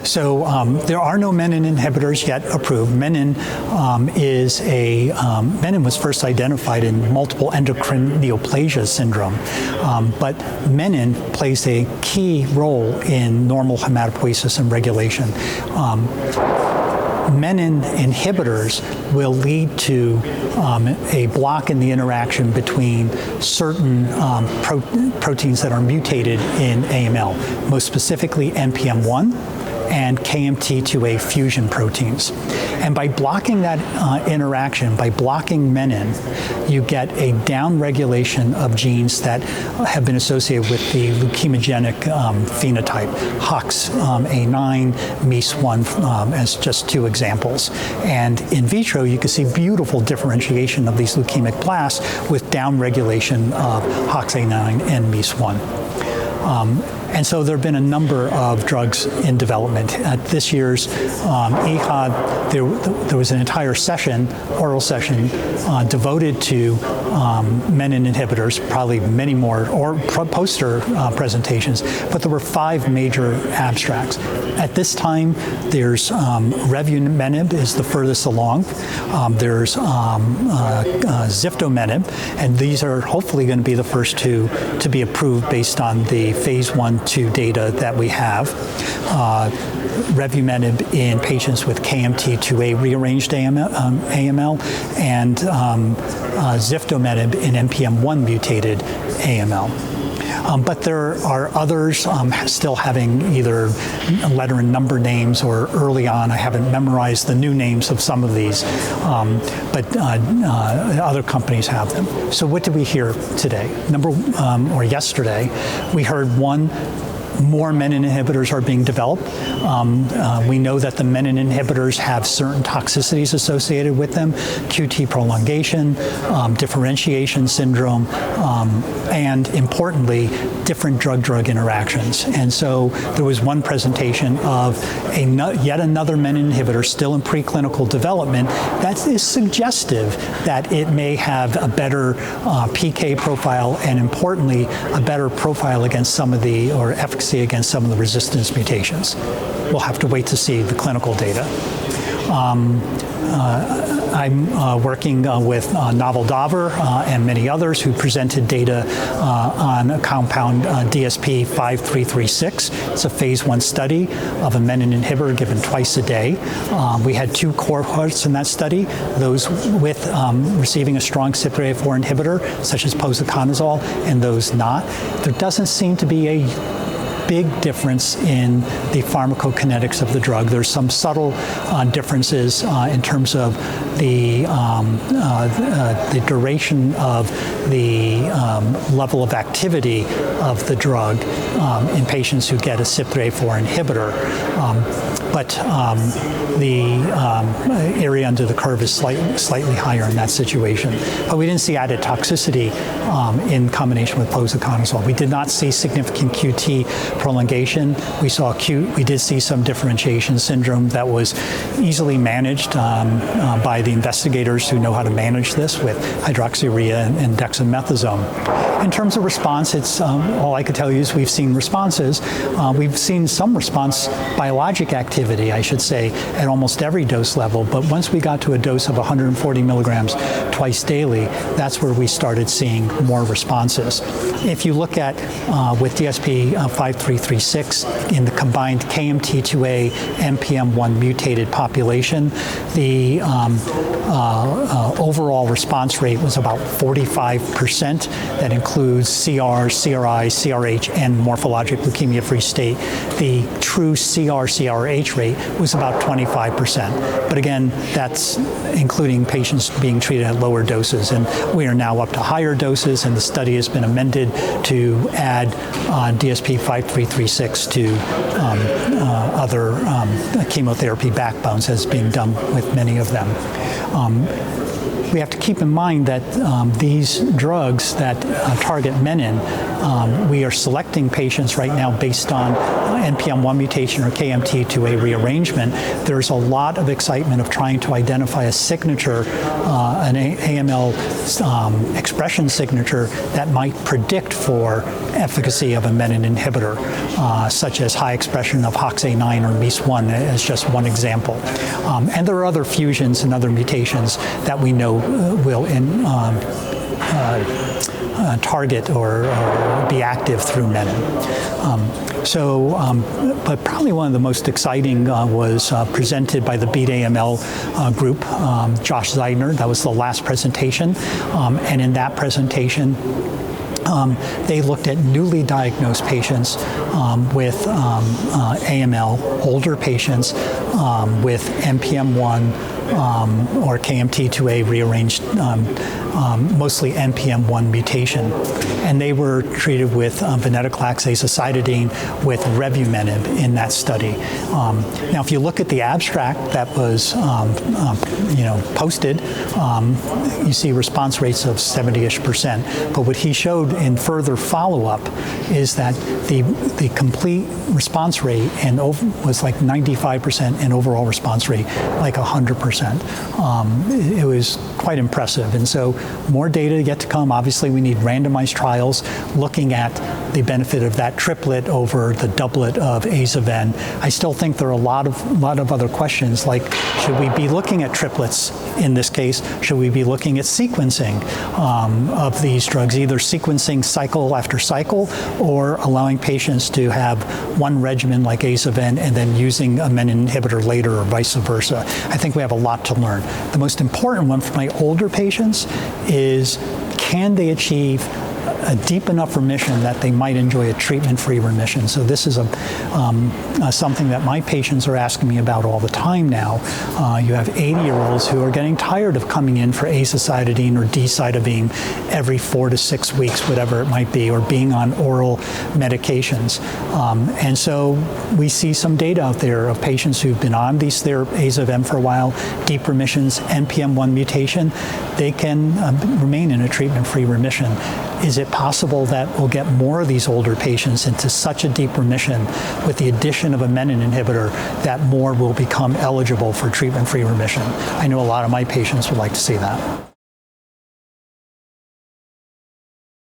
So there are no menin inhibitors yet approved. Menin was first identified in multiple endocrine neoplasia syndrome, but menin plays a key role in normal hematopoiesis and regulation. Menin inhibitors will lead to a block in the interaction between certain proteins that are mutated in AML, most specifically NPM1 and KMT2A fusion proteins. And by blocking that interaction, by blocking menin, you get a downregulation of genes that have been associated with the leukemogenic phenotype, HOX-A9, MEIS1 as just two examples. And in vitro, you can see beautiful differentiation of these leukemic blasts with downregulation of HOX-A9 and MEIS1. And so there have been a number of drugs in development. At this year's EHA, there was an entire session, oral session, devoted to menin inhibitors, probably many more, or poster presentations, but there were 5 major abstracts. At this time, there's Revumenib is the furthest along. There's Ziftomenib, and these are hopefully going to be the first two to be approved based on the phase 1/2 data that we have. Revumenib in patients with KMT2A rearranged AML, and Ziftomenib in NPM1 mutated AML. But there are others still having either letter and number names, or early on, I haven't memorized the new names of some of these, but other companies have them. So what did we hear today? Yesterday, we heard more menin inhibitors are being developed. We know that the menin inhibitors have certain toxicities associated with them, QT prolongation, differentiation syndrome, and importantly, different drug-drug interactions. And so there was one presentation of yet another menin inhibitor still in preclinical development that is suggestive that it may have a better PK profile, and importantly, a better profile against some of the, or efficacy against some of the resistance mutations. We'll have to wait to see the clinical data. I'm working with Naval Daver and many others who presented data on a compound DSP 5336. It's a phase 1 study of a menin inhibitor given twice a day. We had 2 cohorts in that study, those with receiving a strong CYP3A4 inhibitor, such as posaconazole, and those not. There doesn't seem to be a big difference in the pharmacokinetics of the drug. There's some subtle differences in terms of the duration of the level of activity of the drug in patients who get a CYP3A4 inhibitor. But the area under the curve is slightly higher in that situation. But we didn't see added toxicity in combination with posaconazole. We did not see significant QT prolongation. We saw acute. We did see some differentiation syndrome that was easily managed by the investigators who know how to manage this with hydroxyurea and dexamethasone. In terms of response, it's all I could tell you is we've seen responses. We've seen some response, biologic activity, I should say, at almost every dose level. But once we got to a dose of 140 milligrams twice daily, that's where we started seeing more responses. If you look at with DSP 5336 in the combined KMT2A NPM1 mutated population, the overall response rate was about 45%. That includes CR, CRI, CRH, and morphologic leukemia-free state. The true CR/CRH rate was about 25%. But again, that's including patients being treated at lower doses. And we are now up to higher doses, and the study has been amended to add DSP 5336 to other chemotherapy backbones, as being done with many of them. we have to keep in mind that these drugs that target menin, we are selecting patients right now based on NPM1 mutation or KMT2A rearrangement. There's a lot of excitement of trying to identify a signature, an AML expression signature that might predict for efficacy of a menin inhibitor, such as high expression of HOXA9 or MEIS1 as just one example. And there are other fusions and other mutations that we know will target or be active through menin. But probably one of the most exciting was presented by the BEAT AML group, Josh Zeidner. That was the last presentation. And in that presentation, they looked at newly diagnosed patients with AML, older patients with NPM1 or KMT2A rearranged, mostly NPM1 mutation. And they were treated with Venetoclax, Azacitidine with Revumenib in that study. Now, if you look at the abstract that was posted, you see response rates of 70-ish%. But what he showed in further follow-up is that the complete response rate was like 95% and overall response rate like 100%. It was quite impressive. And so more data yet to come. Obviously, we need randomized trials looking at the benefit of that triplet over the doublet of Aza-Ven. I still think there are a lot of other questions, like should we be looking at triplets in this case? Should we be looking at sequencing of these drugs, either sequencing cycle after cycle or allowing patients to have one regimen like Aza-Ven and then using a menin inhibitor later or vice versa? I think we have a lot to learn. The most important one for my older patients is, can they achieve a deep enough remission that they might enjoy a treatment-free remission? So this is something that my patients are asking me about all the time now. You have 80-year-olds who are getting tired of coming in for azacitidine or decitabine every 4 to 6 weeks, whatever it might be, or being on oral medications. And so we see some data out there of patients who've been on these Aza-Ven for a while, deep remissions, NPM1 mutation, they can remain in a treatment-free remission. Is it possible that we'll get more of these older patients into such a deep remission with the addition of a menin inhibitor that more will become eligible for treatment-free remission? I know a lot of my patients would like to see that.